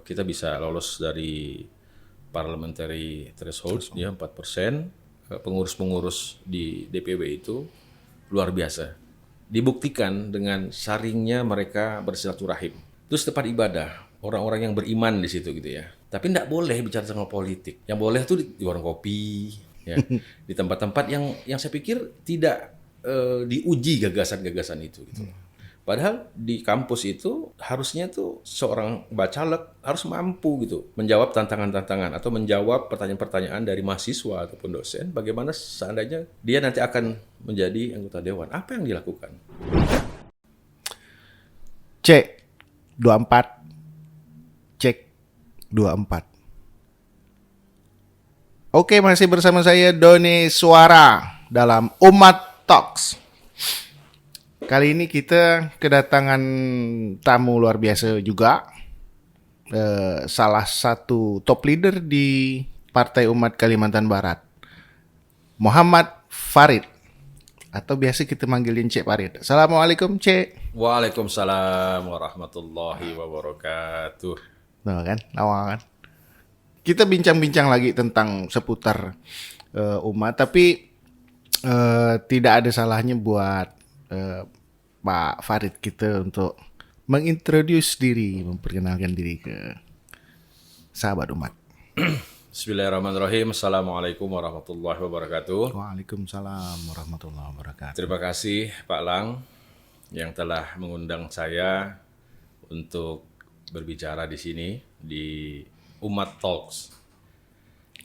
kita bisa lolos dari parliamentary threshold ya 4%. Pengurus-pengurus di DPW itu luar biasa. Dibuktikan dengan saringnya mereka bersilaturahim. Terus tempat ibadah, orang-orang yang beriman di situ gitu ya. Tapi tidak boleh bicara tentang politik. Yang boleh tuh di warung kopi, ya, di tempat-tempat yang saya pikir tidak diuji gagasan-gagasan itu gitu. Padahal di kampus itu harusnya tuh seorang bacalek harus mampu gitu menjawab tantangan-tantangan atau menjawab pertanyaan-pertanyaan dari mahasiswa ataupun dosen bagaimana seandainya dia nanti akan menjadi anggota dewan. Apa yang dilakukan? Cek 24. Cek 24. Oke, masih bersama saya Doni Suara dalam Umat Talks. Kali ini kita kedatangan tamu luar biasa juga. Salah satu top leader di Partai Umat Kalimantan Barat, Muhammad Farid, atau biasa kita manggilin Cek Farid. Assalamualaikum Cek. Waalaikumsalam warahmatullahi wabarakatuh. Nah kan, awal kan. Kita bincang-bincang lagi tentang seputar umat, tapi tidak ada salahnya buat Pak Farid kita untuk mengintroduce diri, memperkenalkan diri ke sahabat umat. Bismillahirrahmanirrahim. Assalamualaikum warahmatullahi wabarakatuh. Waalaikumsalam warahmatullahi wabarakatuh. Terima kasih Pak Lang yang telah mengundang saya untuk berbicara di sini di Umat Talks.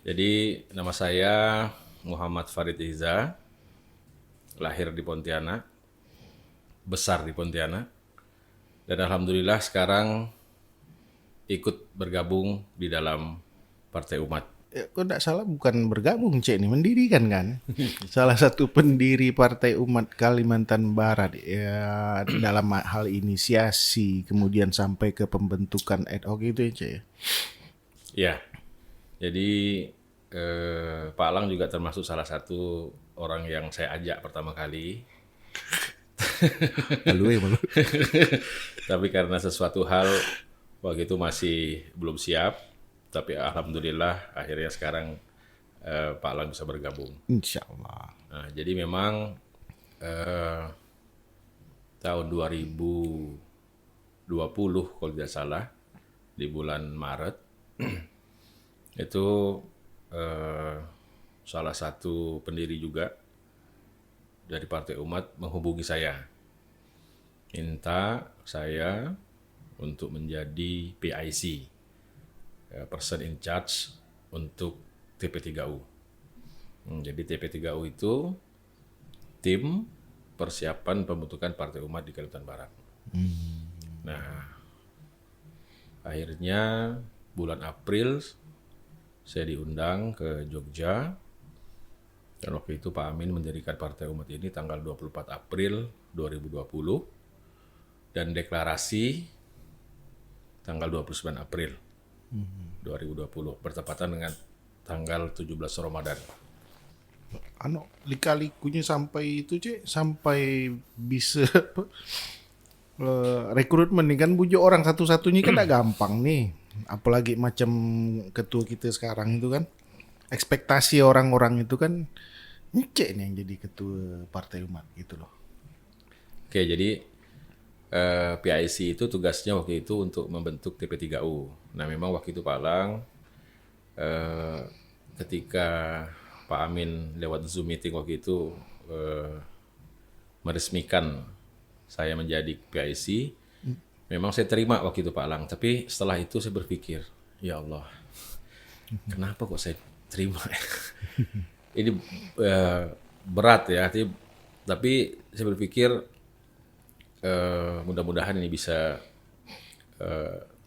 Jadi nama saya Muhammad Farid Iza, lahir di Pontianak, besar di Pontianak, dan alhamdulillah sekarang ikut bergabung di dalam Partai Umat. Kok tidak salah bukan bergabung Cek nih, mendirikan kan? Salah satu pendiri Partai Umat Kalimantan Barat ya, dalam hal inisiasi kemudian sampai ke pembentukan ad hoc itu ya Cek ya. Ya, jadi Pak Lang juga termasuk salah satu orang yang saya ajak pertama kali. Malu. Tapi karena sesuatu hal waktu itu masih belum siap, tapi alhamdulillah akhirnya sekarang Pak Lang bisa bergabung. Insya Allah. Nah, jadi memang tahun 2020 kalau tidak salah di bulan Maret itu salah satu pendiri juga dari Partai Umat menghubungi saya, minta saya untuk menjadi PIC, person in charge untuk TP3U. Jadi TP3U itu tim persiapan pembentukan Partai Umat di Kalimantan Barat. Nah, akhirnya bulan April saya diundang ke Jogja. Dan waktu itu Pak Amin mendirikan Partai Umat ini tanggal 24 April 2020 dan deklarasi tanggal 29 April 2020 bertepatan dengan tanggal 17 Ramadan. Lika-likunya sampai itu Cek, sampai bisa rekrutmen nih kan, bujuk orang satu-satunya kan tidak gampang nih. Apalagi macam ketua kita sekarang itu kan, ekspektasi orang-orang itu kan Cek nih yang jadi ketua Partai Umat gitu loh. Oke, jadi PIC itu tugasnya waktu itu untuk membentuk TP3U. Nah, memang waktu itu Pak Lang ketika Pak Amin lewat Zoom meeting waktu itu meresmikan saya menjadi PIC, memang saya terima waktu itu Pak Lang. Tapi setelah itu saya berpikir, ya Allah, kenapa kok saya terima? Ini berat ya, tapi saya berpikir mudah-mudahan ini bisa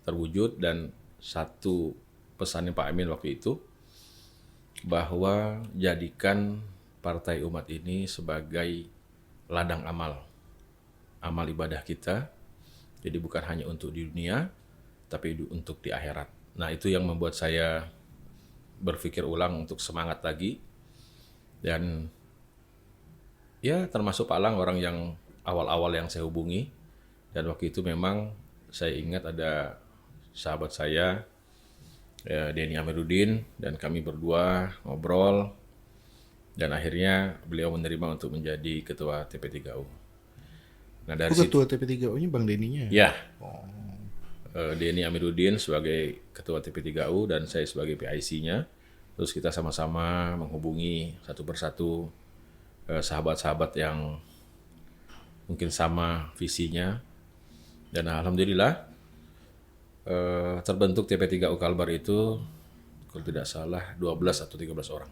terwujud. Dan satu pesannya Pak Amin waktu itu bahwa jadikan Partai Umat ini sebagai ladang amal ibadah kita. Jadi bukan hanya untuk di dunia, tapi untuk di akhirat. Nah, itu yang membuat saya berpikir ulang untuk semangat lagi. Dan ya termasuk Pak Lang orang yang awal-awal yang saya hubungi. Dan waktu itu memang saya ingat ada sahabat saya Denny Amiruddin, dan kami berdua ngobrol dan akhirnya beliau menerima untuk menjadi ketua TP3U. Nah dari situ Ketua TP3U-nya Bang Deninya. ya Denny Amiruddin sebagai ketua TP3U dan saya sebagai PIC-nya. Terus kita sama-sama menghubungi satu persatu sahabat-sahabat yang mungkin sama visinya, dan alhamdulillah terbentuk TP3U Kalbar itu kalau tidak salah 12 atau 13 orang.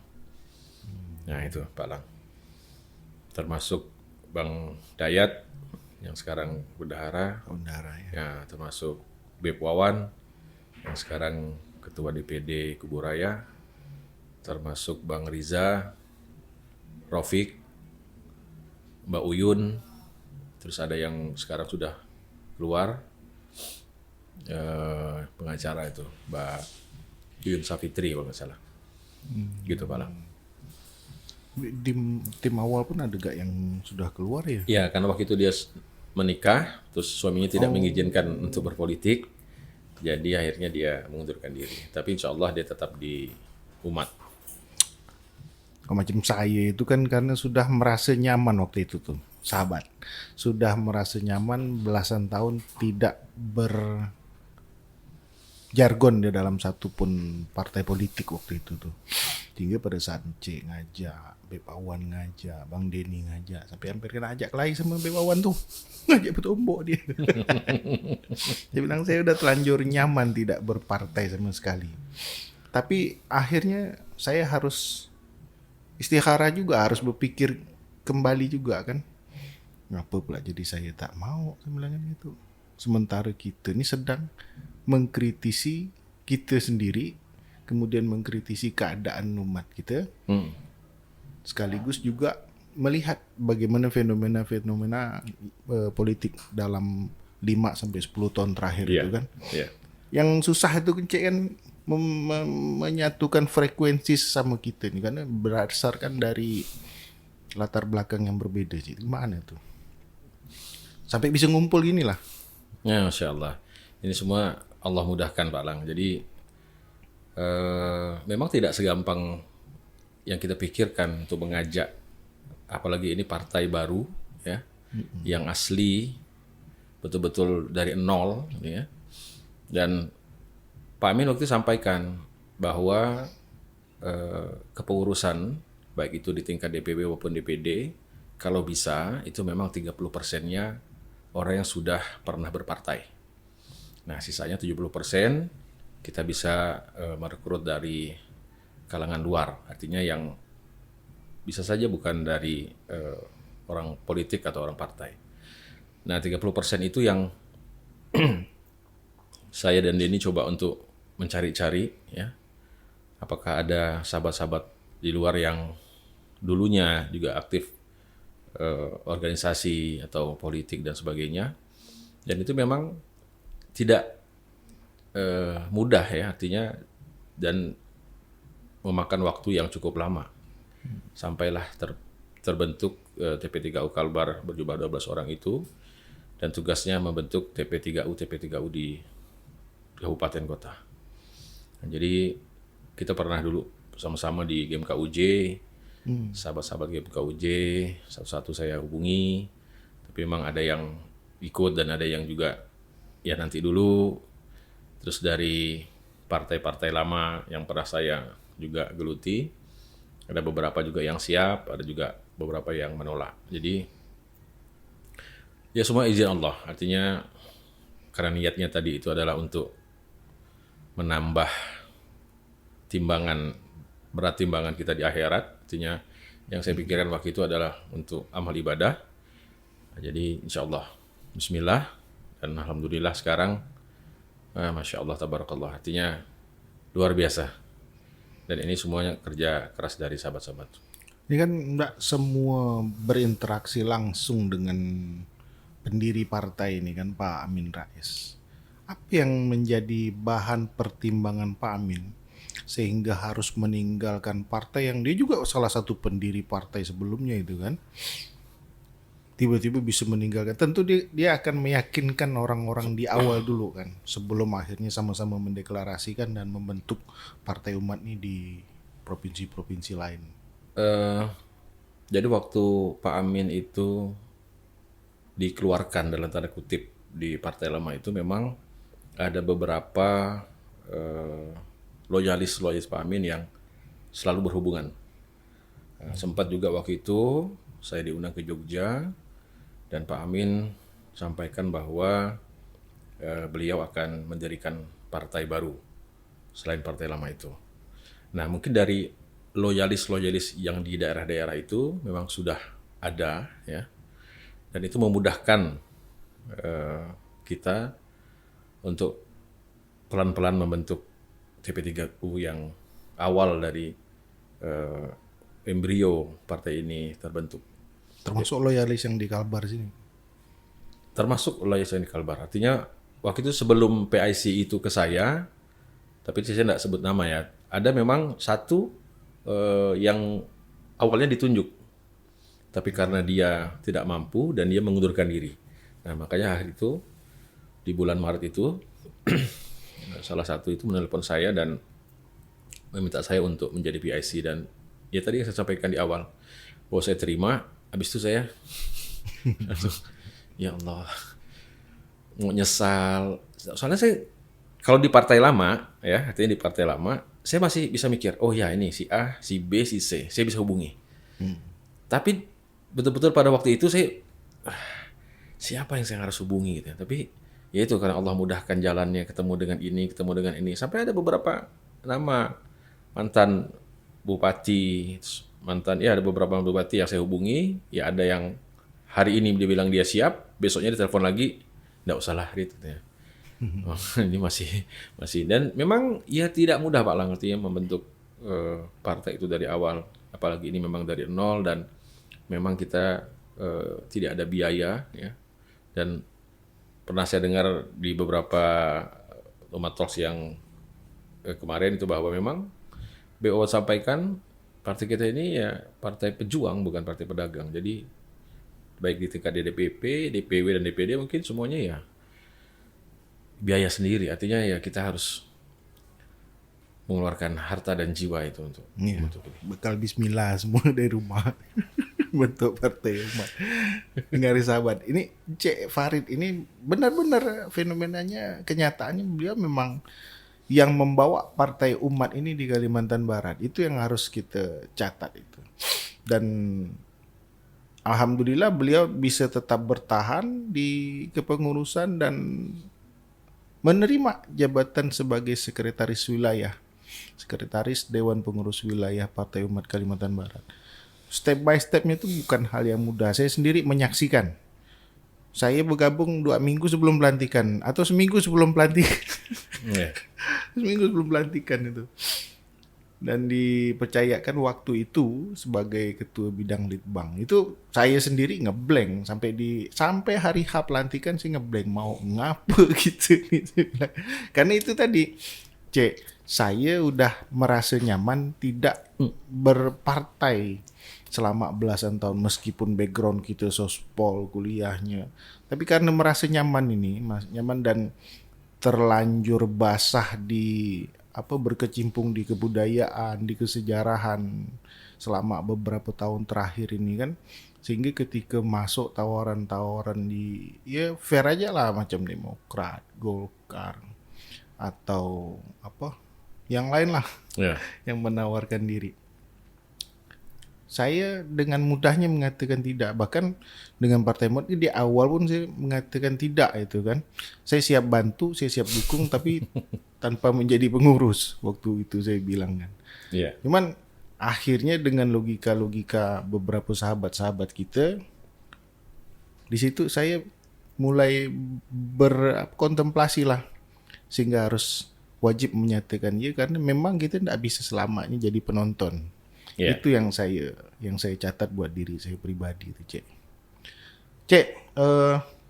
Nah itu Pak Lang. Termasuk Bang Dayat yang sekarang bendahara, Bendahara ya. ya termasuk Beb Wawan yang sekarang ketua DPD Kuburaya, termasuk Bang Riza, Rofik, Mbak Uyun, terus ada yang sekarang sudah keluar, pengacara itu Mbak Yuyun Safitri kalau nggak salah. Gitu Pak Lang. Di tim awal pun ada gak yang sudah keluar ya? Ya, karena waktu itu dia menikah, terus suaminya tidak mengizinkan untuk berpolitik, jadi akhirnya dia mengundurkan diri. Tapi insya Allah dia tetap di umat. Kalau macam saya itu kan karena sudah merasa nyaman waktu itu tuh, sahabat. Sudah merasa nyaman belasan tahun tidak berjargon di dalam satu pun partai politik waktu itu tuh. Hingga pada saat Cik ngajak, Beb Wawan ngajak, Bang Denny ngajak, sampai hampir kena ajak lagi sama Beb Wawan tuh. Ngajak bertombok dia. Dia bilang saya udah terlanjur nyaman tidak berpartai sama sekali. Tapi akhirnya saya harus istikharah juga, harus berpikir kembali juga kan. Ngapa pula jadi saya tak mau, saya bilang gitu. Sementara kita ini sedang mengkritisi kita sendiri, kemudian mengkritisi keadaan umat kita, sekaligus juga melihat bagaimana fenomena-fenomena politik dalam 5-10 tahun terakhir itu kan. Yeah. Yang susah itu kan menyatukan frekuensi sama kita nih, karena berdasarkan dari latar belakang yang berbeda sih. Gimana tuh? Sampai bisa ngumpul gini lah. Ya, Masya Allah. Ini semua Allah mudahkan Pak Lang. Jadi memang tidak segampang yang kita pikirkan untuk mengajak, apalagi ini partai baru ya, yang asli betul-betul dari nol ya. Dan Pak Amin waktu itu sampaikan bahwa kepengurusan baik itu di tingkat DPW maupun DPD kalau bisa itu memang 30%-nya orang yang sudah pernah berpartai. Nah, sisanya 70% kita bisa merekrut dari kalangan luar, artinya yang bisa saja bukan dari orang politik atau orang partai. Nah, 30% itu yang saya dan Denny coba untuk mencari-cari ya. Apakah ada sahabat-sahabat di luar yang dulunya juga aktif organisasi atau politik dan sebagainya. Dan itu memang tidak mudah ya, artinya, dan memakan waktu yang cukup lama. Sampailah terbentuk TP3U Kalbar berjumlah 12 orang itu, dan tugasnya membentuk TP3U di kabupaten kota. Nah, jadi kita pernah dulu sama-sama di GMKUJ, sahabat-sahabat GMKUJ, satu-satu saya hubungi, tapi memang ada yang ikut dan ada yang juga ya nanti dulu. Terus dari partai-partai lama yang pernah saya juga geluti, ada beberapa juga yang siap, ada juga beberapa yang menolak. Jadi ya semua izin Allah, artinya karena niatnya tadi itu adalah untuk menambah berat timbangan kita di akhirat. Artinya yang saya pikirkan waktu itu adalah untuk amal ibadah. Nah, jadi insya Allah bismillah, dan alhamdulillah sekarang Masya Allah tabarakallah, artinya luar biasa. Dan ini semuanya kerja keras dari sahabat-sahabat. Ini kan enggak semua berinteraksi langsung dengan pendiri partai ini kan, Pak Amin Rais. Apa yang menjadi bahan pertimbangan Pak Amin sehingga harus meninggalkan partai yang dia juga salah satu pendiri partai sebelumnya itu kan? tiba-tiba bisa meninggalkan. Tentu dia akan meyakinkan orang-orang di awal dulu kan, sebelum akhirnya sama-sama mendeklarasikan dan membentuk Partai Umat ini di provinsi-provinsi lain. Eh, jadi waktu Pak Amin itu dikeluarkan dalam tanda kutip di Partai Lama itu memang ada beberapa loyalis Pak Amin yang selalu berhubungan. Sempat juga waktu itu saya diundang ke Jogja dan Pak Amin sampaikan bahwa beliau akan mendirikan partai baru selain Partai Lama itu. Nah, mungkin dari loyalis yang di daerah-daerah itu memang sudah ada ya. Dan itu memudahkan kita untuk pelan-pelan membentuk TP3U yang awal dari embrio partai ini terbentuk. Termasuk loyalis yang di Kalbar sini. Termasuk loyalis yang di Kalbar. Artinya waktu itu sebelum PIC itu ke saya, tapi saya tidak sebut nama ya, ada memang satu yang awalnya ditunjuk. Tapi karena dia tidak mampu dan dia mengundurkan diri. Nah, makanya hari itu di bulan Maret itu salah satu itu menelpon saya dan meminta saya untuk menjadi PIC dan ya tadi yang saya sampaikan di awal bahwa saya terima, habis itu saya langsung ya Allah mau nyesal. Soalnya saya kalau di partai lama ya, artinya di partai lama saya masih bisa mikir, oh ya ini si A, si B, si C, saya bisa hubungi. Tapi betul-betul pada waktu itu saya siapa yang saya harus hubungi gitu ya. Tapi ya itu karena Allah mudahkan jalannya ketemu dengan ini sampai ada beberapa nama mantan bupati, ada beberapa bupati yang saya hubungi, ya ada yang hari ini dia bilang dia siap, besoknya ditelepon lagi, enggak usah lah gitu ya. Oh, ini masih dan memang ya tidak mudah Pak Lang artinya membentuk partai itu dari awal, apalagi ini memang dari nol dan memang kita tidak ada biaya ya. Dan pernah saya dengar di beberapa Umat Talks yang kemarin itu bahwa memang BO sampaikan partai kita ini ya partai pejuang bukan partai pedagang. Jadi baik di tingkat DPP, DPW dan DPD mungkin semuanya ya biaya sendiri. Artinya ya kita harus mengeluarkan harta dan jiwa itu untuk ini. Bekal bismillah semua dari rumah. Bentuk Partai Umat. Dengar sahabat, ini Cek Farid ini benar-benar fenomenanya, kenyataannya beliau memang yang membawa Partai Umat ini di Kalimantan Barat. Itu yang harus kita catat itu. Dan alhamdulillah beliau bisa tetap bertahan di kepengurusan dan menerima jabatan sebagai sekretaris wilayah, sekretaris Dewan Pengurus Wilayah Partai Umat Kalimantan Barat. Step by stepnya itu bukan hal yang mudah. Saya sendiri menyaksikan. Saya bergabung 2 minggu sebelum pelantikan atau seminggu sebelum pelantikan. Seminggu sebelum pelantikan itu. Dan dipercayakan waktu itu sebagai ketua bidang litbang. Itu saya sendiri ngeblank sampai hari H pelantikan saya ngeblank mau ngapa gitu. Karena itu tadi saya udah merasa nyaman tidak berpartai selama belasan tahun meskipun background kita sospol kuliahnya. Tapi karena merasa nyaman nyaman dan terlanjur basah di berkecimpung di kebudayaan, di kesejarahan selama beberapa tahun terakhir ini kan, sehingga ketika masuk tawaran-tawaran di ya fair aja lah macam Demokrat, Golkar atau yang lain lah yang menawarkan diri. Saya dengan mudahnya mengatakan tidak. Bahkan dengan Partai Umat di awal pun saya mengatakan tidak itu kan. Saya siap bantu, saya siap dukung tapi tanpa menjadi pengurus. Waktu itu saya bilang kan. Yeah. Cuman akhirnya dengan logika-logika beberapa sahabat-sahabat kita, di situ saya mulai berkontemplasi lah. Sehingga harus wajib menyatakan ya karena memang kita tidak bisa selamanya jadi penonton. Yeah. Itu yang saya catat buat diri saya pribadi itu, Cek.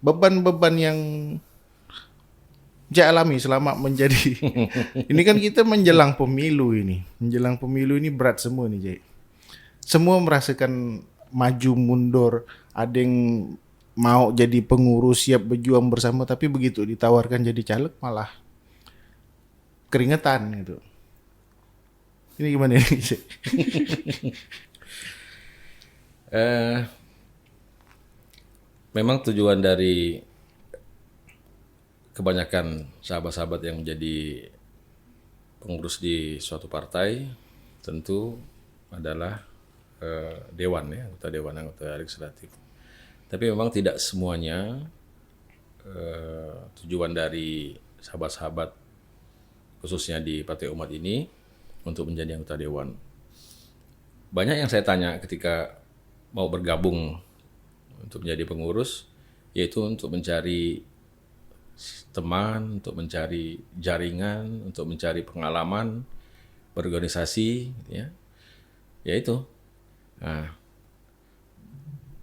Beban-beban yang Cek alami selama menjadi ini kan kita menjelang pemilu ini. Menjelang pemilu ini berat semua nih, Cek. Semua merasakan maju mundur, ada yang mau jadi pengurus siap berjuang bersama, tapi begitu ditawarkan jadi caleg malah keringetan gitu. Ini gimana nih? Memang tujuan dari kebanyakan sahabat-sahabat yang menjadi pengurus di suatu partai tentu adalah dewan ya, anggota legislatif. Tapi memang tidak semuanya tujuan dari sahabat-sahabat khususnya di Partai Umat ini untuk menjadi anggota dewan. Banyak yang saya tanya ketika mau bergabung untuk menjadi pengurus, yaitu untuk mencari teman, untuk mencari jaringan, untuk mencari pengalaman berorganisasi, ya itu. Nah,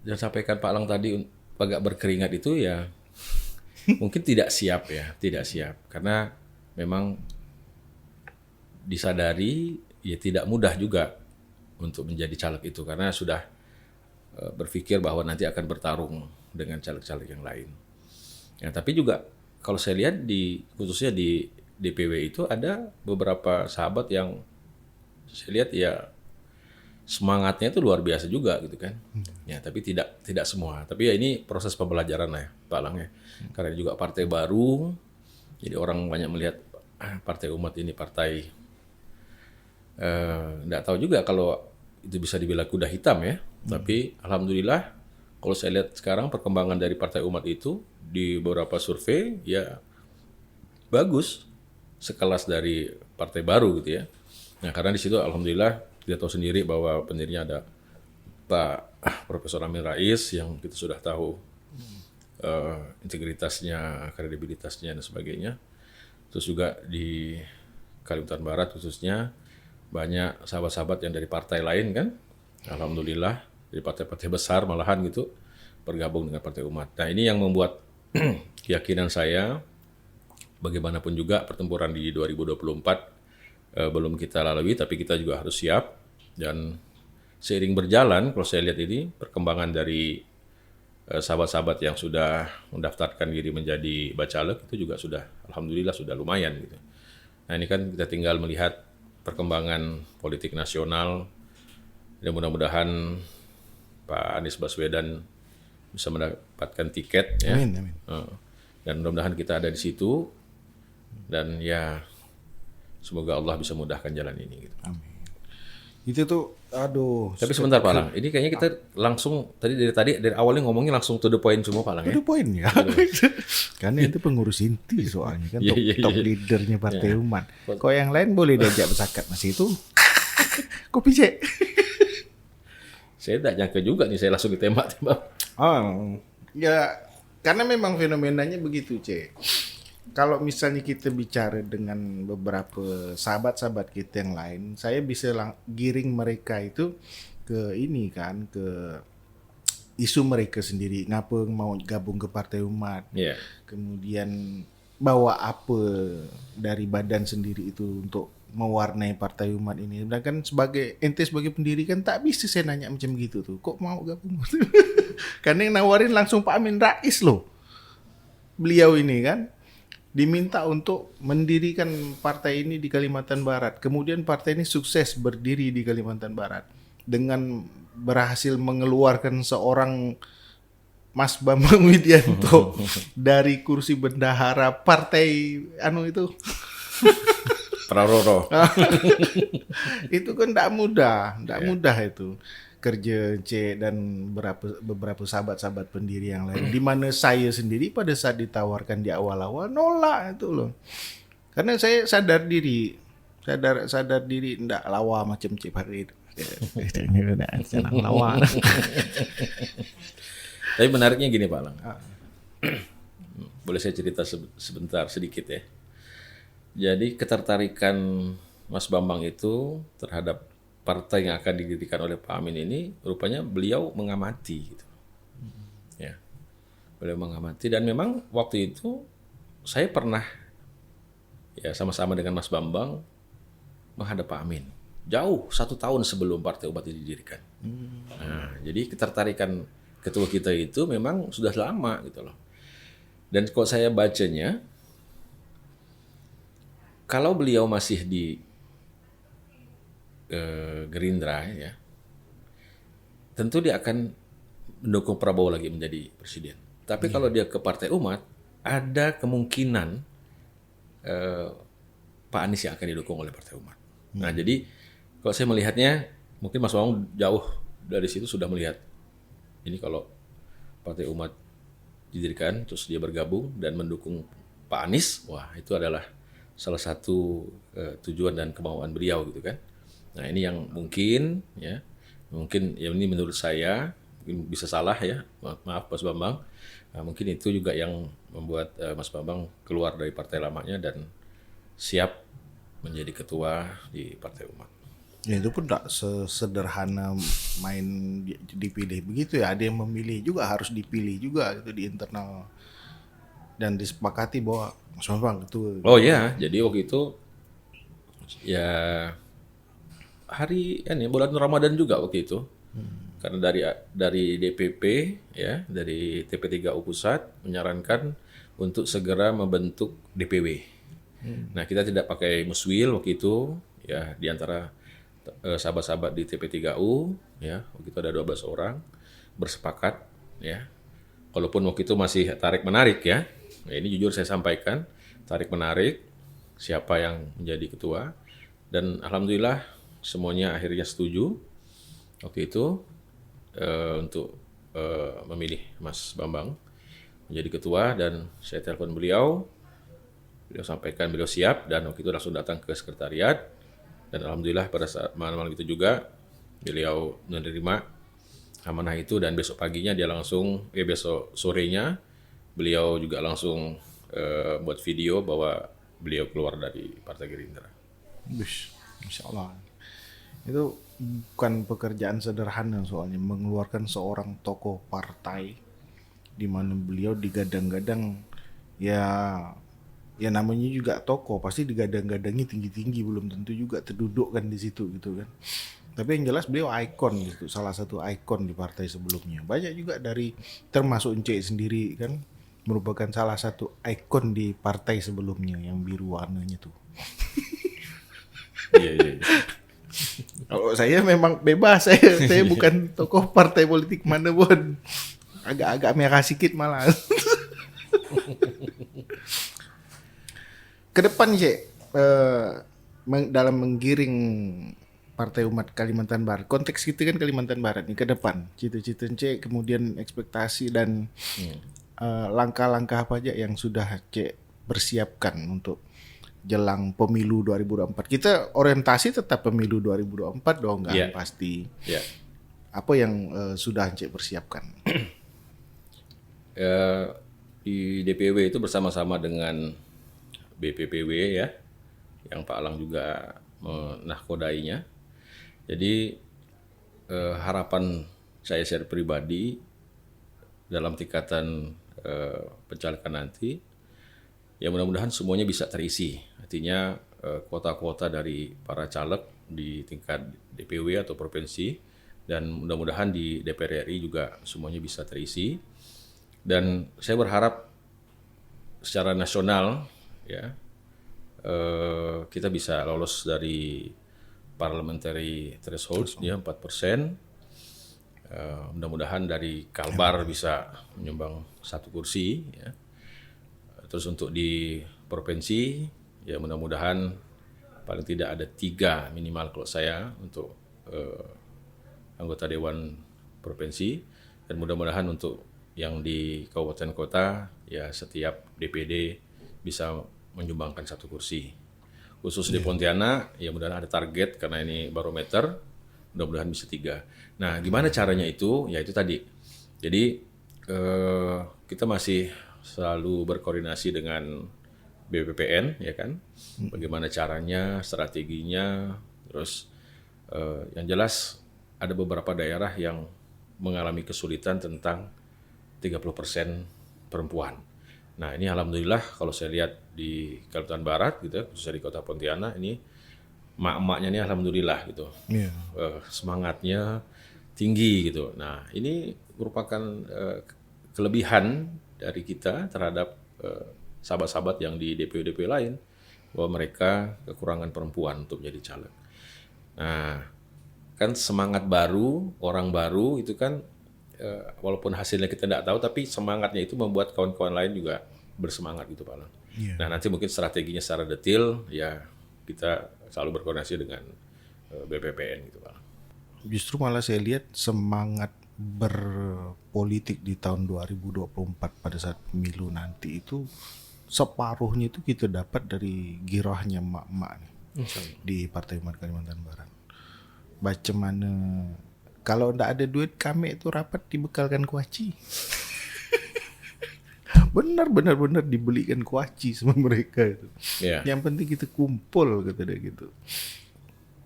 dan sampaikan Pak Lang tadi agak berkeringat itu ya mungkin tidak siap karena memang disadari ya tidak mudah juga untuk menjadi caleg itu karena sudah berpikir bahwa nanti akan bertarung dengan caleg-caleg yang lain. Ya, tapi juga kalau saya lihat khususnya di DPW itu ada beberapa sahabat yang saya lihat ya semangatnya itu luar biasa juga gitu kan. Ya, tapi tidak semua. Tapi ya ini proses pembelajaran lah ya, Pak Lang ya. Karena juga partai baru, jadi orang banyak melihat Partai Umat ini partai nggak tahu juga kalau itu bisa dibilang kuda hitam ya. Tapi alhamdulillah kalau saya lihat sekarang perkembangan dari Partai Umat itu di beberapa survei ya bagus sekelas dari partai baru gitu ya. Nah, karena di situ alhamdulillah kita tahu sendiri bahwa pendirinya ada Pak Profesor Amin Rais yang kita sudah tahu integritasnya, kredibilitasnya dan sebagainya. Terus juga di Kalimantan Barat khususnya banyak sahabat-sahabat yang dari partai lain kan, alhamdulillah dari partai-partai besar malahan gitu bergabung dengan Partai Umat. Nah ini yang membuat keyakinan saya bagaimanapun juga pertempuran di 2024 belum kita lalui, tapi kita juga harus siap dan seiring berjalan kalau saya lihat ini perkembangan dari sahabat-sahabat yang sudah mendaftarkan diri menjadi bacalek itu juga sudah alhamdulillah sudah lumayan gitu. Nah ini kan kita tinggal melihat perkembangan politik nasional dan mudah-mudahan Pak Anies Baswedan bisa mendapatkan tiket ya. Amin, amin. Dan mudah-mudahan kita ada di situ dan ya semoga Allah bisa mudahkan jalan ini gitu. Amin. Itu tuh aduh. Tapi sebentar Pak Lang, ini kayaknya kita langsung dari awalnya ngomongin langsung to the point semua Pak Lang ya. Itu poin ya. Karena itu pengurus inti soalnya kan top leadernya Partai Umat. Kok yang lain boleh diajak bersakat masih itu. Kopi cek. Saya tidak nyangka juga nih saya langsung ditembak-tembak. Oh, ya karena memang fenomenanya begitu, Cek. Kalau misalnya kita bicara dengan beberapa sahabat-sahabat kita yang lain, saya bisa giring mereka itu ke ini kan, ke isu mereka sendiri. Ngapa mau gabung ke Partai Umat? Yeah. Kemudian bawa apa dari badan sendiri itu untuk mewarnai Partai Umat ini. Dan kan sebagai pendiri kan tak bisa saya nanya macam gitu tuh. Kok mau gabung? Karena yang nawarin langsung Pak Amin Rais loh. Beliau ini kan diminta untuk mendirikan partai ini di Kalimantan Barat. Kemudian partai ini sukses berdiri di Kalimantan Barat dengan berhasil mengeluarkan seorang Mas Bambang Widianto dari kursi bendahara partai itu. Praroro. Itu kan tidak mudah itu kerja C dan beberapa sahabat-sahabat pendiri yang lain. Di mana saya sendiri pada saat ditawarkan di awal-awal nolak itu loh. Karena saya sadar diri tidak lawa macam Cik Farid. Jangan lawa. Tapi menariknya gini Pak Lang. Boleh saya cerita sebentar sedikit ya. Jadi ketertarikan Mas Bambang itu terhadap partai yang akan didirikan oleh Pak Amin ini rupanya beliau mengamati gitu. Ya. Beliau mengamati dan memang waktu itu saya pernah ya sama-sama dengan Mas Bambang menghadap Pak Amin. Jauh 1 tahun sebelum Partai Umat didirikan. Nah, jadi ketertarikan ketua kita itu memang sudah lama gitu loh. Dan kalau saya bacanya, kalau beliau masih di Gerindra ya, tentu dia akan mendukung Prabowo lagi menjadi presiden. Tapi kalau dia ke Partai Umat, ada kemungkinan Pak Anies yang akan didukung oleh Partai Umat. Nah, jadi kalau saya melihatnya, mungkin Mas Bambang jauh dari situ sudah melihat ini kalau Partai Umat didirikan, terus dia bergabung dan mendukung Pak Anies, wah itu adalah salah satu tujuan dan kemauan beliau gitu kan. Nah ini yang mungkin ya ini menurut saya mungkin bisa salah ya, maaf Mas Bambang. Nah, mungkin itu juga yang membuat Mas Bambang keluar dari partai lamanya dan siap menjadi ketua di Partai Umat. Ya itu pun tak sesederhana main dipilih begitu ya. Ada yang memilih juga, harus dipilih juga gitu di internal dan disepakati bahwa Mas Bambang itu. Oh ya, jadi waktu itu ya hari bulan Ramadan juga waktu itu. Karena dari DPP ya, dari TP3U Pusat menyarankan untuk segera membentuk DPW. Nah, kita tidak pakai muswil waktu itu ya, di antara sahabat-sahabat di TP3U ya, waktu itu ada 12 orang bersepakat ya. Walaupun waktu itu masih tarik menarik ya. Nah, ini jujur saya sampaikan, tarik menarik siapa yang menjadi ketua, dan alhamdulillah semuanya akhirnya setuju waktu itu untuk memilih Mas Bambang menjadi ketua, dan saya telepon beliau sampaikan beliau siap, dan waktu itu langsung datang ke sekretariat, dan alhamdulillah pada saat malam-malam itu juga beliau menerima amanah itu, dan besok paginya dia langsung besok sorenya beliau juga langsung buat video bahwa beliau keluar dari Partai Gerindra. Insya Allah. Itu bukan pekerjaan sederhana, soalnya mengeluarkan seorang tokoh partai di mana beliau digadang-gadang ya namanya juga tokoh, pasti digadang-gadangi tinggi-tinggi, belum tentu juga terdudukkan di situ gitu kan. Tapi yang jelas beliau ikon gitu, salah satu ikon di partai sebelumnya. Banyak juga dari termasuk Encik sendiri kan merupakan salah satu ikon di partai sebelumnya yang biru warnanya tuh. Iya. Kalau saya memang bebas, saya bukan tokoh partai politik mana pun. Agak-agak merah sedikit malah. Ke depan Cek, dalam menggiring Partai Umat Kalimantan Barat, konteks kita kan Kalimantan Barat nih, ke depan cita-cita Cek, kemudian ekspektasi dan langkah-langkah apa aja yang sudah Cek persiapkan untuk jelang pemilu 2024. Kita orientasi tetap pemilu 2024 dong kan, pasti. Yeah. Apa yang sudah Cek persiapkan? Di DPW itu bersama-sama dengan BPPW ya, yang Pak Alang juga menahkodainya. Jadi harapan saya secara pribadi dalam tingkatan pencalekan nanti, ya mudah-mudahan semuanya bisa terisi. Artinya kuota-kuota dari para caleg di tingkat DPW atau provinsi, dan mudah-mudahan di DPR RI juga semuanya bisa terisi. Dan saya berharap secara nasional ya kita bisa lolos dari parliamentary threshold ya 4%. Mudah-mudahan dari Kalbar bisa menyumbang 1 kursi ya. Terus untuk di provinsi ya mudah-mudahan paling tidak ada 3 minimal kalau saya untuk anggota dewan provinsi, dan mudah-mudahan untuk yang di kabupaten kota ya setiap DPD bisa menyumbangkan 1 kursi. Khusus di Pontianak ya mudah-mudahan ada target karena ini barometer, mudah-mudahan bisa 3. Nah gimana caranya itu? Ya itu tadi. Jadi kita masih selalu berkoordinasi dengan BPPN ya kan, bagaimana caranya, strateginya, terus yang jelas ada beberapa daerah yang mengalami kesulitan tentang 30% perempuan. Nah ini alhamdulillah kalau saya lihat di Kalimantan Barat gitu, khususnya di Kota Pontianak ini emak-emaknya ini alhamdulillah gitu, semangatnya tinggi gitu. Nah ini merupakan kelebihan dari kita terhadap sahabat-sahabat yang di DPW lain, bahwa mereka kekurangan perempuan untuk menjadi caleg. Nah, kan semangat baru, orang baru itu kan walaupun hasilnya kita tidak tahu, tapi semangatnya itu membuat kawan-kawan lain juga bersemangat gitu Pak Lang. Nah, nanti mungkin strateginya secara detail ya kita selalu berkoordinasi dengan BPPN gitu Pak Lang. Justru malah saya lihat semangat berpolitik di tahun 2024 pada saat pemilu nanti itu separuhnya itu kita dapat dari girohnya emak-emak nih di Partai Umat Kalimantan Barat. Baca mana kalau ndak ada duit kami itu rapat dibekalkan kuaci. benar dibelikan kuaci sama mereka itu. Yeah. Yang penting kita kumpul kata dia gitu.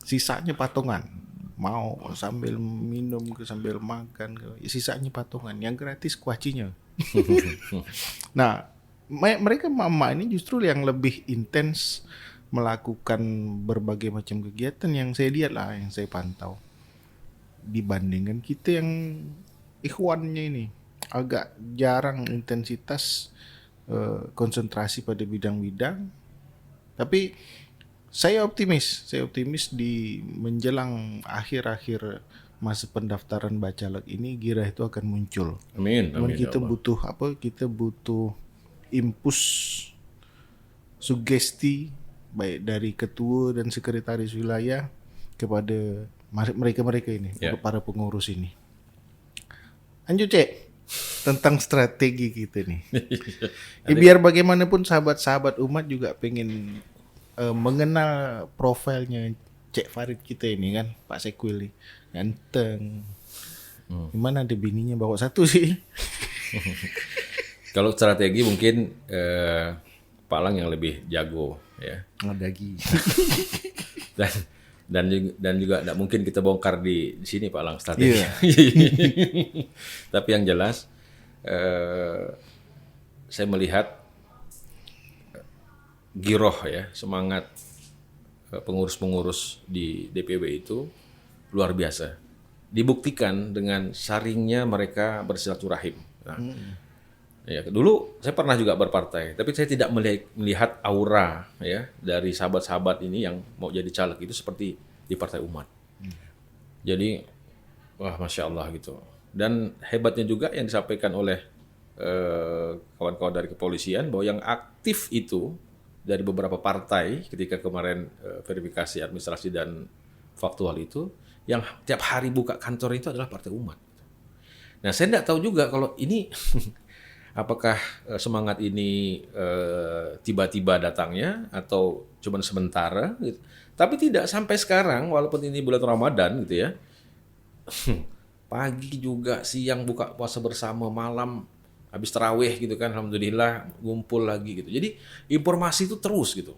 Sisanya patungan. Mau sambil minum ke sambil makan ke, sisanya patungan. Yang gratis kuacinya. Nah, mereka mama ini justru yang lebih intens melakukan berbagai macam kegiatan yang saya lihat lah, yang saya pantau. Dibandingkan kita yang ikhwannya ini agak jarang intensitas konsentrasi pada bidang-bidang. Tapi saya optimis di menjelang akhir-akhir masa pendaftaran bacalek ini Girah itu akan muncul. Amin. Cuman kita butuh apa? Kita butuh impuls sugesti baik dari ketua dan sekretaris wilayah kepada mereka ini, para pengurus ini. Lanjut Cek, tentang strategi kita nih. Biar bagaimanapun sahabat-sahabat umat juga pengen mengenal profilnya Cek Farid kita ini kan, Pak Sekwil nih, ganteng. Gimana ada bininya bawa satu sih? Kalau strategi mungkin Pak Lang yang lebih jago ya. Ngadagi. dan juga tidak mungkin kita bongkar di sini Pak Lang strategi. Yeah. Tapi yang jelas saya melihat giroh ya, semangat pengurus-pengurus di DPW itu luar biasa. Dibuktikan dengan saringnya mereka bersilaturahim. Nah, ya, dulu saya pernah juga berpartai, tapi saya tidak melihat aura ya dari sahabat-sahabat ini yang mau jadi caleg itu seperti di Partai Umat. Jadi, wah masya Allah gitu. Dan hebatnya juga yang disampaikan oleh kawan-kawan dari kepolisian bahwa yang aktif itu dari beberapa partai ketika kemarin verifikasi administrasi dan faktual itu, yang tiap hari buka kantor itu adalah Partai Umat. Nah, saya tidak tahu juga kalau ini apakah semangat ini tiba-tiba datangnya atau cuma sementara gitu. Tapi tidak sampai sekarang, walaupun ini bulan Ramadan gitu ya. Pagi juga, siang buka puasa bersama, malam habis tarawih gitu kan, alhamdulillah ngumpul lagi gitu. Jadi informasi itu terus gitu.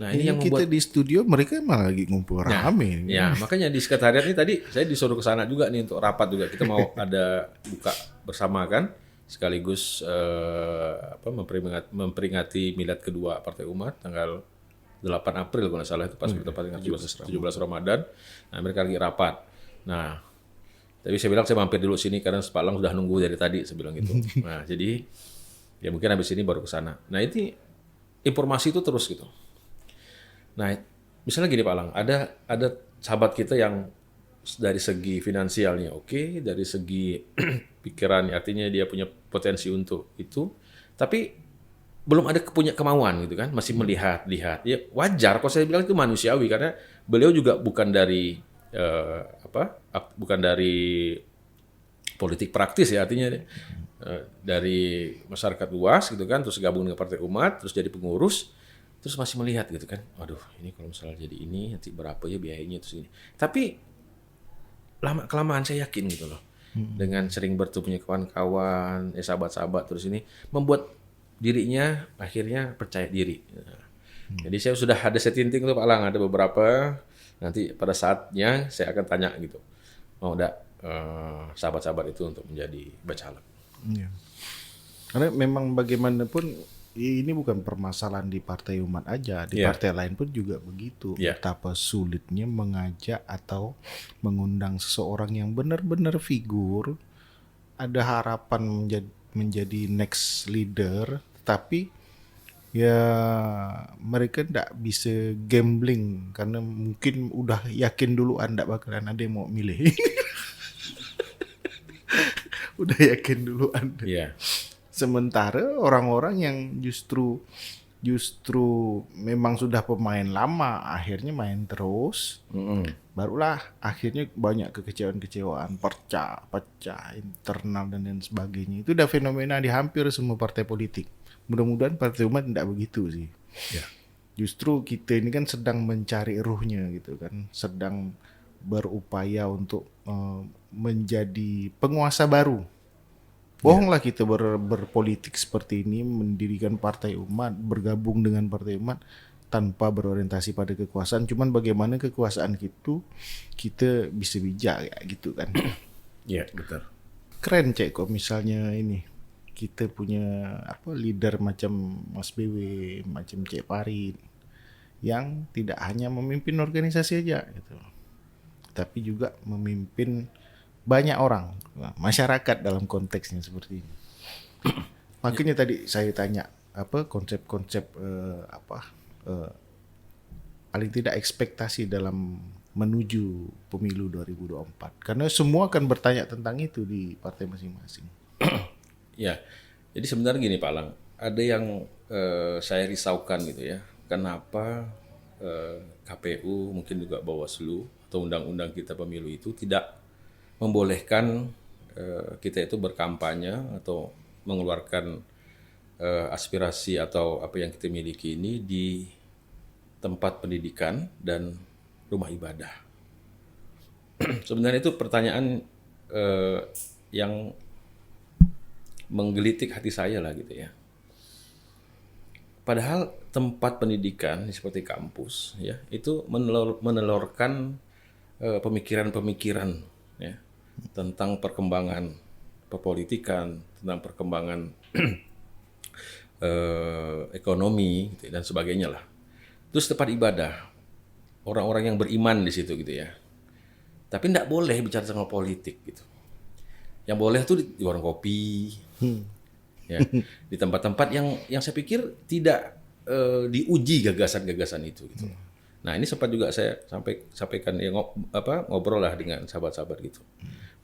Nah, ini yang kita membuat di studio mereka malah lagi ngumpul rame. Ya, makanya di sekretariat ini tadi saya disuruh ke sana juga nih untuk rapat juga. Kita mau ada buka bersama kan, sekaligus memperingati milad kedua Partai Umat tanggal 8 April kalau nggak salah itu pas kita peringati 17 Ramadan. Nah, mereka lagi rapat. Nah, tapi saya bilang saya mampir dulu sini karena Pak Lang sudah nunggu dari tadi, saya bilang gitu. Nah, jadi ya mungkin habis ini baru ke sana. Nah, ini informasi itu terus gitu. Nah, misalnya gini Pak Lang, ada sahabat kita yang dari segi finansialnya oke, dari segi pikirannya artinya dia punya potensi untuk itu, tapi belum ada punya kemauan gitu kan, masih melihat. Ya wajar kalau saya bilang itu manusiawi karena beliau juga bukan dari bukan dari politik praktis ya, artinya dari masyarakat luas gitu kan, terus gabung dengan Partai Umat, terus jadi pengurus, terus masih melihat gitu kan, aduh ini kalau misalnya jadi ini nanti berapa ya biayanya terus ini. Tapi lama kelamaan saya yakin gitu loh, dengan sering bertemu kawan-kawan, sahabat-sahabat terus ini membuat dirinya akhirnya percaya diri. Jadi saya sudah ada setting tuh Pak Lang, ada beberapa. Nanti pada saatnya saya akan tanya gitu, mau enggak sahabat-sahabat itu untuk menjadi bacalek. Iya. Karena memang bagaimanapun ini bukan permasalahan di Partai Umat aja, di partai lain pun juga begitu. Betapa sulitnya mengajak atau mengundang seseorang yang benar-benar figur ada harapan menjadi next leader, tapi ya mereka ndak bisa gambling karena mungkin udah yakin dulu anda bakalan ada yang mau milih. Udah yakin dulu anda. Iya. Sementara orang-orang yang justru memang sudah pemain lama akhirnya main terus, barulah akhirnya banyak kekecewaan pecah internal dan lain sebagainya. Itu udah fenomena di hampir semua partai politik. Mudah-mudahan Partai Umat tidak begitu sih. Ya. Justru kita ini kan sedang mencari ruhnya gitu kan, sedang berupaya untuk menjadi penguasa baru. Bohonglah kita berpolitik seperti ini, mendirikan Partai Umat, bergabung dengan Partai Umat tanpa berorientasi pada kekuasaan. Cuman bagaimana kekuasaan itu kita bisa bijak ya gitu kan. Iya, betul. Keren cek kok misalnya ini kita punya leader macam Mas BW, macam Cek Farid yang tidak hanya memimpin organisasi aja gitu, tapi juga memimpin banyak orang, masyarakat dalam konteksnya seperti ini. Makanya tadi saya tanya konsep-konsep paling tidak ekspektasi dalam menuju pemilu 2024. Karena semua akan bertanya tentang itu di partai masing-masing. Ya, jadi sebenarnya gini Pak Lang, ada yang saya risaukan gitu ya. Kenapa KPU mungkin juga Bawaslu atau undang-undang kita pemilu itu tidak membolehkan kita itu berkampanye atau mengeluarkan aspirasi atau apa yang kita miliki ini di tempat pendidikan dan rumah ibadah. Sebenarnya itu pertanyaan yang menggelitik hati saya lah gitu ya. Padahal tempat pendidikan seperti kampus ya itu menelurkan pemikiran-pemikiran ya tentang perkembangan perpolitikan, tentang perkembangan ekonomi gitu, dan sebagainya lah. Terus tempat ibadah, orang-orang yang beriman di situ gitu ya. Tapi tidak boleh bicara tentang politik gitu. Yang boleh tuh di warung kopi, ya, di tempat-tempat yang saya pikir tidak diuji gagasan-gagasan itu gitu. Nah ini sempat juga saya sampaikan ya, ngobrol lah dengan sahabat-sahabat gitu.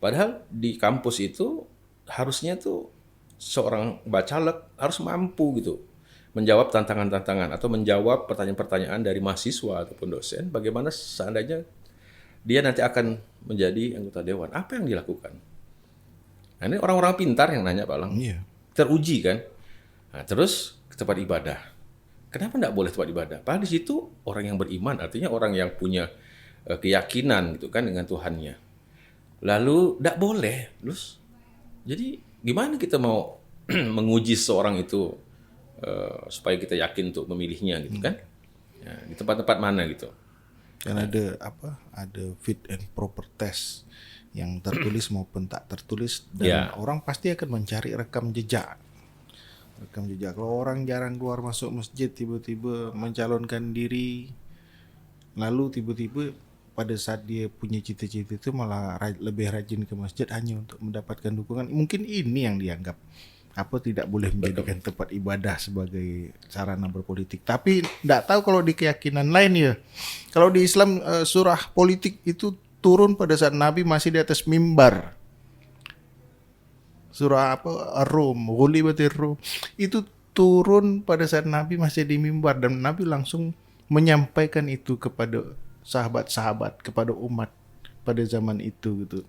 Padahal di kampus itu harusnya tuh seorang bacalek harus mampu gitu menjawab tantangan-tantangan atau menjawab pertanyaan-pertanyaan dari mahasiswa ataupun dosen. Bagaimana seandainya dia nanti akan menjadi anggota dewan, apa yang dilakukan? Nah ini orang-orang pintar yang nanya Pak Lang, teruji kan? Nah, terus ke tempat ibadah. Kenapa tidak boleh tempat ibadah? Padahal di situ orang yang beriman, artinya orang yang punya keyakinan gitu kan dengan Tuhannya. Lalu tidak boleh, terus jadi gimana kita mau menguji seorang itu supaya kita yakin untuk memilihnya gitu kan? Ya, di tempat-tempat mana gitu? Dan ada fit and proper test yang tertulis maupun tak tertulis, dan orang pasti akan mencari rekam jejak. Kalau orang jarang keluar masuk masjid, tiba-tiba mencalonkan diri, lalu tiba-tiba pada saat dia punya cita-cita itu malah lebih rajin ke masjid hanya untuk mendapatkan dukungan. Mungkin ini yang dianggap tidak boleh menjadikan tempat ibadah sebagai sarana berpolitik. Tapi tidak tahu kalau di keyakinan lain ya. Kalau di Islam surah politik itu turun pada saat Nabi masih di atas mimbar. Surah Ar-Rum, Ghulibatir Rum. Itu turun pada saat Nabi masih di mimbar, dan Nabi langsung menyampaikan itu kepada sahabat-sahabat, kepada umat pada zaman itu gitu.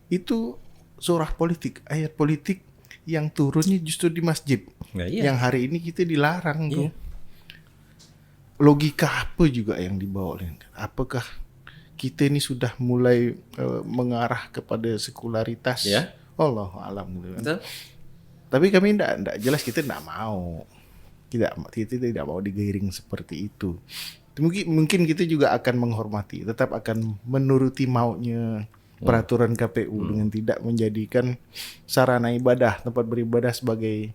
Itu surah politik, ayat politik yang turunnya justru di masjid. Yang hari ini kita dilarang tuh. Logika apa juga yang dibawa? Apakah kita ini sudah mulai mengarah kepada sekularitas? Allahu a'lam gitu kan. Tapi kami tidak jelas, kita tidak mau. Kita tidak mau digairing seperti itu. Mungkin kita juga akan menghormati, tetap akan menuruti maunya peraturan KPU dengan tidak menjadikan sarana ibadah, tempat beribadah sebagai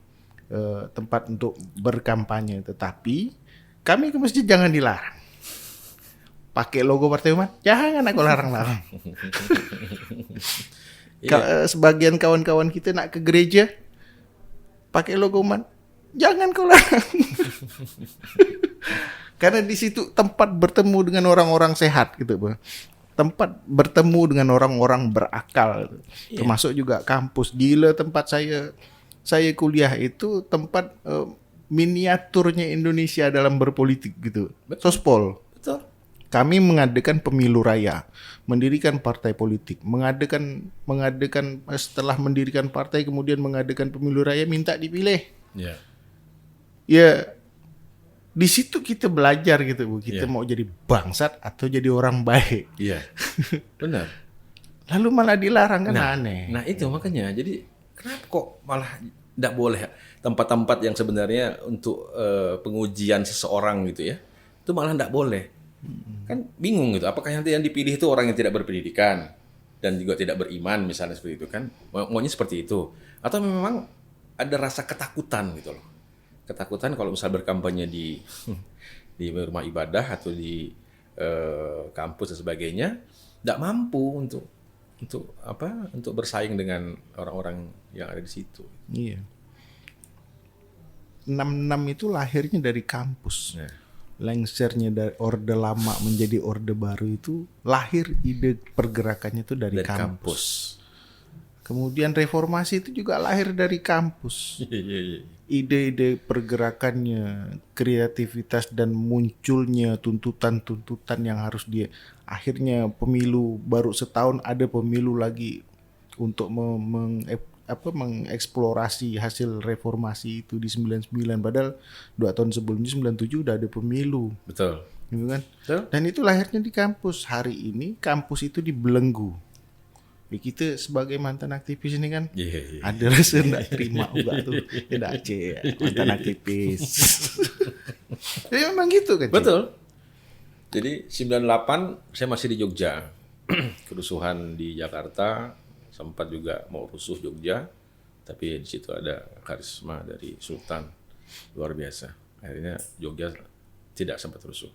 tempat untuk berkampanye. Tetapi kami ke masjid jangan dilarang. Pakai logo Partai Umat, jangan aku larang-larang. Sebagian kawan-kawan kita nak ke gereja pakai logo umat. Jangan kau larang. Karena di situ tempat bertemu dengan orang-orang sehat gitu, Bang. Tempat bertemu dengan orang-orang berakal, termasuk juga kampus. Gila tempat saya kuliah itu tempat miniaturnya Indonesia dalam berpolitik gitu. Sospol. Betul. Kami mengadakan pemilu raya, mendirikan partai politik, mengadakan setelah mendirikan partai kemudian mengadakan pemilu raya minta dipilih. Ya. Ya di situ kita belajar gitu, Bu. Kita mau jadi bangsat atau jadi orang baik. Iya. Benar. Lalu malah dilarang kan aneh. Nah itu makanya. Jadi kenapa kok malah tidak boleh tempat-tempat yang sebenarnya untuk pengujian seseorang gitu ya, itu malah tidak boleh. Kan bingung gitu. Apakah nanti yang dipilih itu orang yang tidak berpendidikan dan juga tidak beriman misalnya seperti itu kan? Maunya seperti itu. Atau memang ada rasa ketakutan gitu loh. Ketakutan kalau misal berkampanye di rumah ibadah atau di kampus dan sebagainya, tidak mampu untuk bersaing dengan orang-orang yang ada di situ. Iya. 66 itu lahirnya dari kampus. Nah. Lengsernya dari orde lama menjadi orde baru itu lahir ide pergerakannya itu dari kampus. Kemudian reformasi itu juga lahir dari kampus. Ide-ide pergerakannya, kreativitas dan munculnya tuntutan-tuntutan yang harus akhirnya pemilu baru setahun ada pemilu lagi untuk mengeksplorasi hasil reformasi itu di 99, padahal 2 tahun sebelumnya 97 udah ada pemilu. Betul. Gitu kan? Betul. Dan itu lahirnya di kampus. Hari ini kampus itu dibelenggu. Ya, kita sebagai mantan aktivis ini kan ada rasa enggak terima juga tuh. Tidak mantan aktivis. Ya memang gitu kan. Betul. Jadi 98 saya masih di Jogja. Kerusuhan di Jakarta, sempat juga mau rusuh Jogja, tapi di situ ada karisma dari Sultan luar biasa. Akhirnya Jogja tidak sempat rusuh.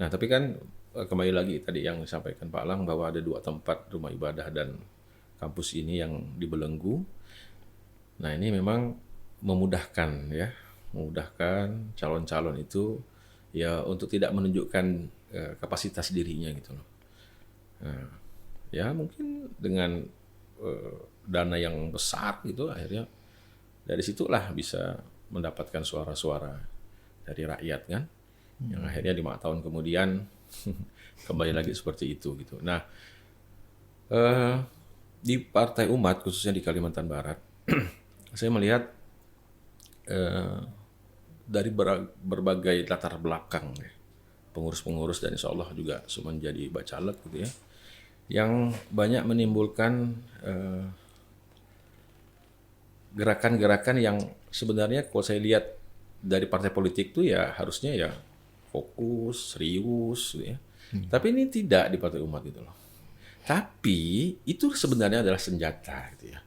Nah, tapi kan kembali lagi tadi yang disampaikan Pak Alang bahwa ada 2 tempat rumah ibadah dan kampus ini yang dibelenggu. Nah, ini memang memudahkan calon-calon itu ya untuk tidak menunjukkan kapasitas dirinya gitu loh. Nah, ya mungkin dengan dana yang besar gitu akhirnya dari situlah bisa mendapatkan suara-suara dari rakyat kan, yang akhirnya 5 tahun kemudian kembali lagi seperti itu gitu. Nah, di Partai Umat khususnya di Kalimantan Barat saya melihat dari berbagai latar belakang ya, pengurus-pengurus dan insya Allah juga semua menjadi bacalek gitu ya, yang banyak menimbulkan gerakan-gerakan yang sebenarnya kalau saya lihat dari partai politik itu ya harusnya ya fokus, serius gitu ya. Tapi ini tidak di Partai Umat gitu loh. Tapi itu sebenarnya adalah senjata gitu ya.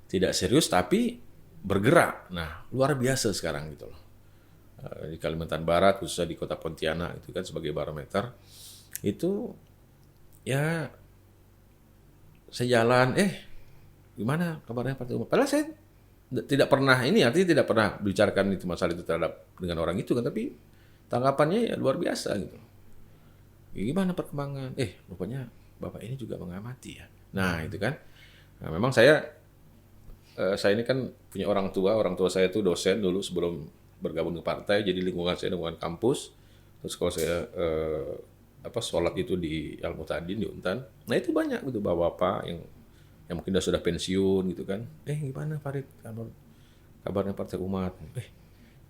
Tidak serius tapi bergerak. Nah, luar biasa sekarang gitu loh. Di Kalimantan Barat khususnya di Kota Pontianak itu kan sebagai barometer itu ya saya jalan, gimana kabarnya Partai Umat? Padahal saya tidak pernah artinya tidak pernah bicarakan itu masalah itu terhadap dengan orang itu kan, tapi tanggapannya ya luar biasa gitu. Ya, gimana perkembangan? Rupanya Bapak ini juga mengamati ya. Nah, itu kan. Nah, memang saya ini kan punya orang tua saya itu dosen dulu sebelum bergabung ke partai, jadi lingkungan saya lingkungan kampus. Terus kalau saya sholat itu di Al-Mutadin di Untan. Nah, itu banyak gitu bapak-bapak yang mungkin sudah pensiun gitu kan. Gimana Farid kabarnya Partai Umat?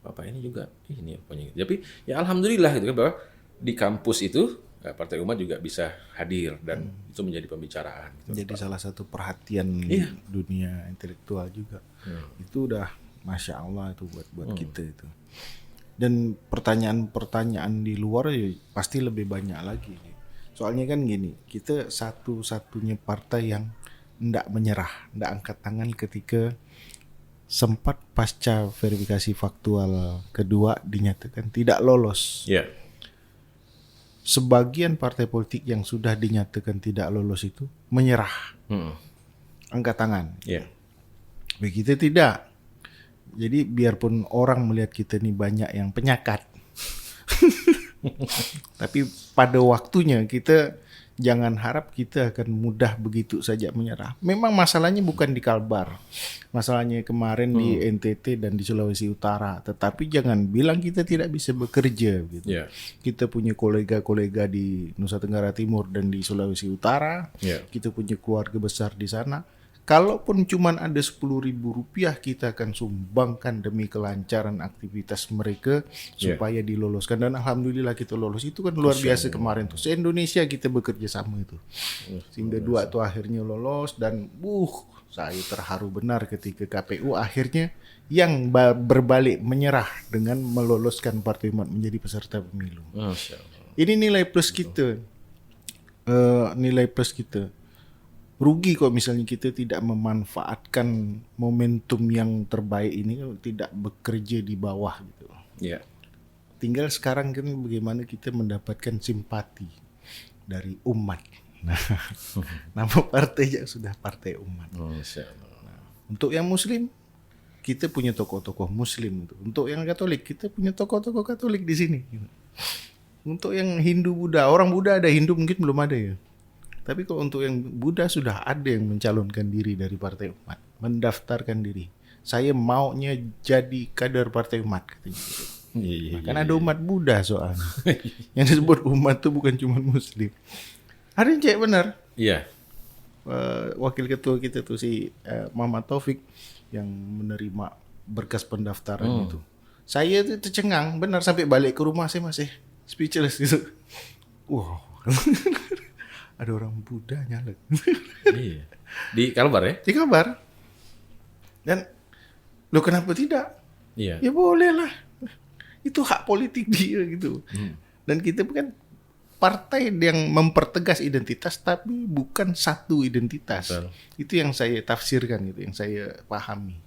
Bapak ini juga ini apanya gitu. Tapi ya alhamdulillah gitu kan bahwa di kampus itu Partai Umat juga bisa hadir dan itu menjadi pembicaraan. Gitu, jadi salah satu perhatian dunia intelektual juga. Itu udah masya Allah itu buat kita itu. Dan pertanyaan-pertanyaan di luar ya pasti lebih banyak lagi. Soalnya kan gini, kita satu-satunya partai yang ndak menyerah, ndak angkat tangan ketika sempat pasca verifikasi faktual kedua dinyatakan tidak lolos. Sebagian partai politik yang sudah dinyatakan tidak lolos itu menyerah. angkat tangan. Ya. Begitu tidak. Jadi biarpun orang melihat kita ini banyak yang penyakat, tapi pada waktunya kita jangan harap kita akan mudah begitu saja menyerah. Memang masalahnya bukan di Kalbar, masalahnya kemarin di NTT dan di Sulawesi Utara. Tetapi jangan bilang kita tidak bisa bekerja. Gitu. Ya. Kita punya kolega-kolega di Nusa Tenggara Timur dan di Sulawesi Utara. Ya. Kita punya keluarga besar di sana. Kalaupun cuma ada Rp10.000 kita akan sumbangkan demi kelancaran aktivitas mereka supaya diloloskan. Dan alhamdulillah kita lolos. Itu kan luar biasa kemarin tuh. Se-Indonesia kita bekerja sama itu. Sehingga 2 tuh akhirnya lolos dan saya terharu benar ketika KPU akhirnya yang berbalik menyerah dengan meloloskan Partai Umat menjadi peserta pemilu. Masya Allah. Ini nilai plus kita. Nilai plus kita. Rugi kok misalnya kita tidak memanfaatkan momentum yang terbaik ini, tidak bekerja di bawah gitu. Ya. Tinggal sekarang kan bagaimana kita mendapatkan simpati dari umat. Nah, nama partainya sudah Partai Umat. Masya Allah. Untuk yang Muslim, kita punya tokoh-tokoh Muslim. Untuk yang Katolik, kita punya tokoh-tokoh Katolik di sini. Untuk yang Hindu, Buddha, orang Buddha ada, Hindu mungkin belum ada ya. Tapi kalau untuk yang Buddha sudah ada yang mencalonkan diri dari Partai Umat, mendaftarkan diri. Saya maunya jadi kader Partai Umat katanya. Kan ada umat Buddha soalnya. Yang disebut umat itu bukan cuma Muslim. Ada yang cek benar. Iya. Wakil ketua kita tuh si Muhammad Taufik yang menerima berkas pendaftaran itu. Saya tuh tercengang benar sampai balik ke rumah saya masih speechless gitu. Wow. Ada orang Buddha nyalek. Iya. Di Kalbar ya? Di Kalbar. Dan lo kenapa tidak? Iya. Ya boleh lah. Itu hak politik dia gitu. Dan kita bukan partai yang mempertegas identitas tapi bukan satu identitas. Betul. Itu yang saya tafsirkan gitu, yang saya pahami.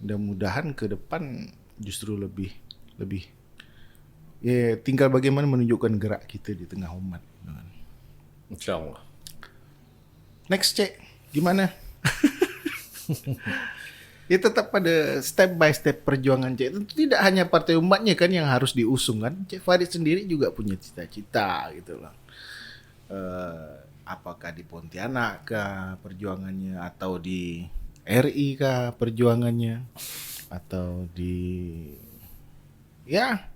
Mudah-mudahan ke depan justru lebih ya tinggal bagaimana menunjukkan gerak kita di tengah umat. Insya Allah. Next cek gimana? Ya tetap pada step by step perjuangan cek. Itu tidak hanya Partai Umatnya kan yang harus diusung kan. Cek Farid sendiri juga punya cita-cita gitu loh. Apakah di Pontianak kah perjuangannya, atau di RI kah perjuangannya, atau di ya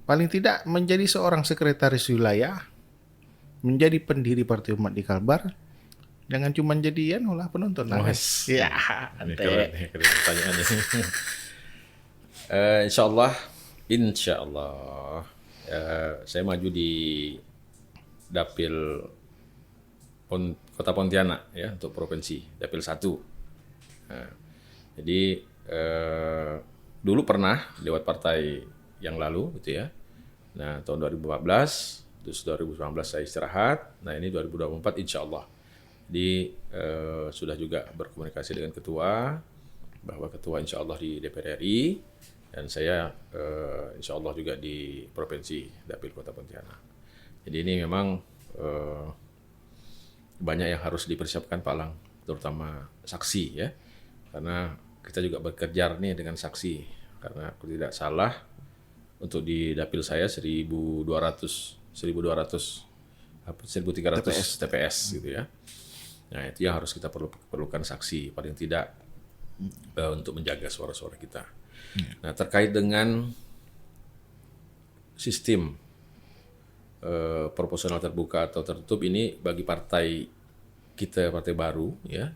paling tidak menjadi seorang sekretaris wilayah, menjadi pendiri Partai Umat di Kalbar. Jangan cuma jadi penonton. Ya, Ini keren pertanyaannya. Insya Allah, saya maju di Dapil Kota Pontianak ya untuk provinsi Dapil 1. Jadi dulu pernah lewat partai yang lalu gitu ya. Nah tahun 2014. Terus 2019 saya istirahat. Nah ini 2024 insya Allah. Jadi sudah juga berkomunikasi dengan ketua, bahwa ketua insya Allah di DPR RI, dan saya insya Allah juga di Provinsi Dapil Kota Pontianak. Jadi ini memang banyak yang harus dipersiapkan Pak Lang, terutama saksi ya. Karena kita juga bekerja nih dengan saksi. Karena kalau tidak salah, untuk di dapil saya 1.300 TPS gitu ya. Nah itu yang harus kita perlukan saksi paling tidak untuk menjaga suara-suara kita. Nah terkait dengan sistem proporsional terbuka atau tertutup ini bagi partai kita, partai baru ya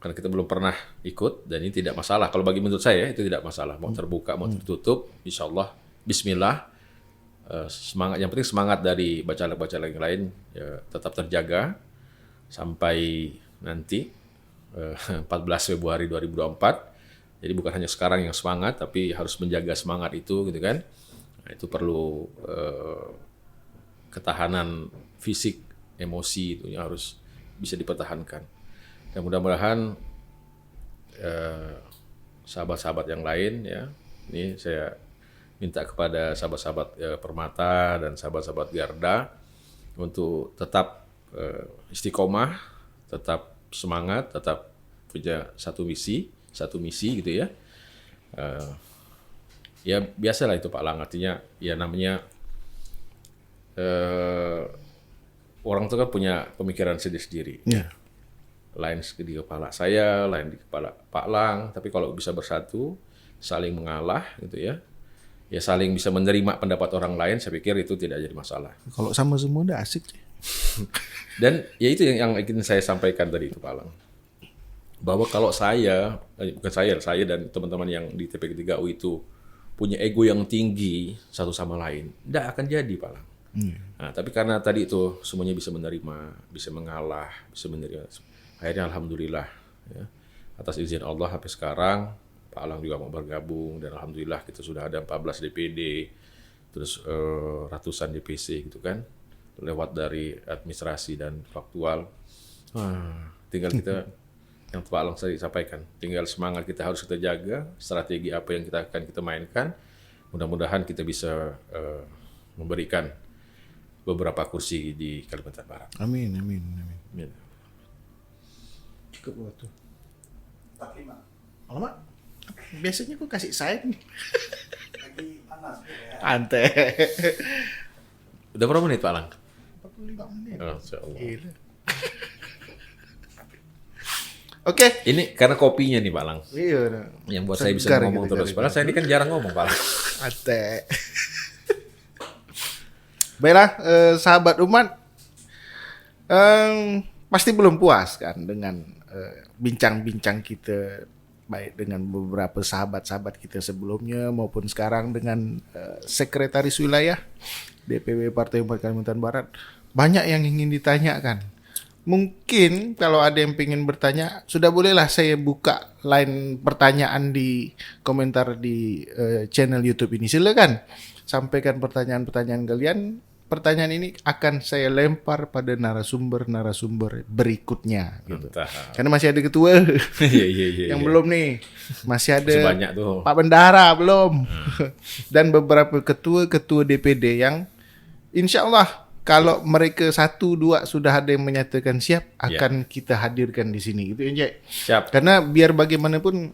karena kita belum pernah ikut dan ini tidak masalah. Kalau bagi menurut saya itu tidak masalah, mau terbuka mau tertutup, insya Allah Bismillah. Semangat, yang penting semangat dari bacalek-bacalek yang lain ya, tetap terjaga sampai nanti 14 Februari 2024. Jadi bukan hanya sekarang yang semangat, tapi harus menjaga semangat itu gitu kan. Nah, itu perlu ketahanan fisik, emosi itu yang harus bisa dipertahankan. Dan mudah-mudahan sahabat-sahabat yang lain ya, ini saya minta kepada sahabat-sahabat Permata dan sahabat-sahabat Garda untuk tetap istiqomah, tetap semangat, tetap punya satu misi gitu ya. Ya biasalah itu Pak Lang, artinya ya namanya orang itu kan punya pemikiran sendiri-sendiri. Ya. Lain di kepala saya, lain di kepala Pak Lang, tapi kalau bisa bersatu, saling mengalah gitu ya. Ya saling bisa menerima pendapat orang lain, saya pikir itu tidak jadi masalah. Kalau sama semua udah asik. Dan ya itu yang ingin saya sampaikan tadi itu Pak Lang. Bahwa kalau bukan saya dan teman-teman yang di TP3U itu punya ego yang tinggi satu sama lain, tidak akan jadi Pak Lang. Nah, tapi karena tadi itu semuanya bisa menerima, bisa mengalah, bisa menerima. Akhirnya alhamdulillah ya, atas izin Allah sampai sekarang Pak Lang juga mau bergabung dan alhamdulillah kita sudah ada 14 DPD, terus ratusan DPC gitu kan, lewat dari administrasi dan faktual. Tinggal kita yang Pak Lang tadi sampaikan, tinggal semangat kita harus kita jaga, strategi apa yang kita mainkan. Mudah-mudahan kita bisa memberikan beberapa kursi di Kalimantan Barat. Amin. Ya. Cukup waktu. 45. Alamak. Biasanya aku kasih saya nih. Lagi panas ya. Ante. Udah berapa menit Pak Lang? 45 menit. Oh, Insya Allah. Gila. Oke. Ini karena kopinya nih Pak Lang, Iya. yang buat saya bisa Segar ngomong gitu terus. dari Padahal saya ini kan jarang ngomong Pak Lang. Ate. Baiklah, sahabat umat, pasti belum puas kan dengan bincang-bincang kita, baik dengan beberapa sahabat-sahabat kita sebelumnya maupun sekarang dengan sekretaris wilayah DPW Partai Umat Kalimantan Barat. Banyak yang ingin ditanyakan. Mungkin kalau ada yang ingin bertanya, sudah bolehlah saya buka line pertanyaan di komentar di channel YouTube ini. Silakan sampaikan pertanyaan-pertanyaan kalian. Pertanyaan ini akan saya lempar pada narasumber berikutnya. Gitu. Entah. Karena masih ada ketua Iya. yang belum nih. Masih ada Masih banyak tuh. Pak Bendara belum. Dan beberapa ketua DPD yang insya Allah kalau mereka 1-2 sudah ada yang menyatakan siap, akan kita hadirkan di sini gitu ya, Jack. Siap. Karena biar bagaimanapun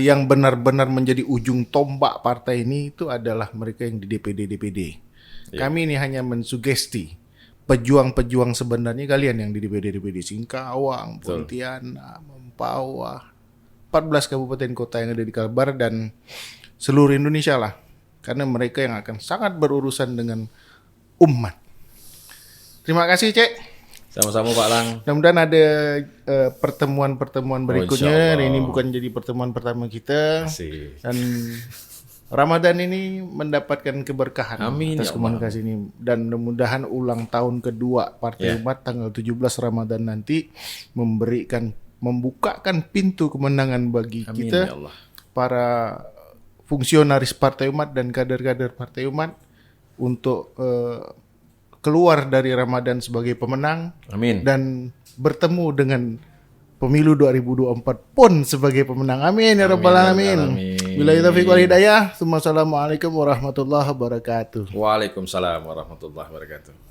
yang benar-benar menjadi ujung tombak partai ini itu adalah mereka yang di DPD. Kami ini hanya mensugesti pejuang-pejuang sebenarnya kalian yang di DPD Singkawang, Pontianak, Mempawah, 14 kabupaten kota yang ada di Kalbar dan seluruh Indonesia lah. Karena mereka yang akan sangat berurusan dengan umat. Terima kasih, Cek. Sama-sama Pak Lang. Mudah-mudahan ada pertemuan-pertemuan berikutnya. insyaallah. Ini bukan jadi pertemuan pertama kita. Asik. Dan Ramadan ini mendapatkan keberkahan Amin, atas ya Allah. komunikasi ini. Dan mudah-mudahan ulang tahun kedua Partai Umat tanggal 17 Ramadan nanti membukakan pintu kemenangan bagi Amin kita, ya Allah. para fungsionaris Partai Umat dan kader-kader Partai Umat untuk keluar dari Ramadan sebagai pemenang. Amin. Dan bertemu dengan pemilu 2024 pun sebagai pemenang. Amin ya rabbal alamin. Billahi taufiq wal hidayah. Assalamualaikum warahmatullahi wabarakatuh. Waalaikumsalam warahmatullahi wabarakatuh.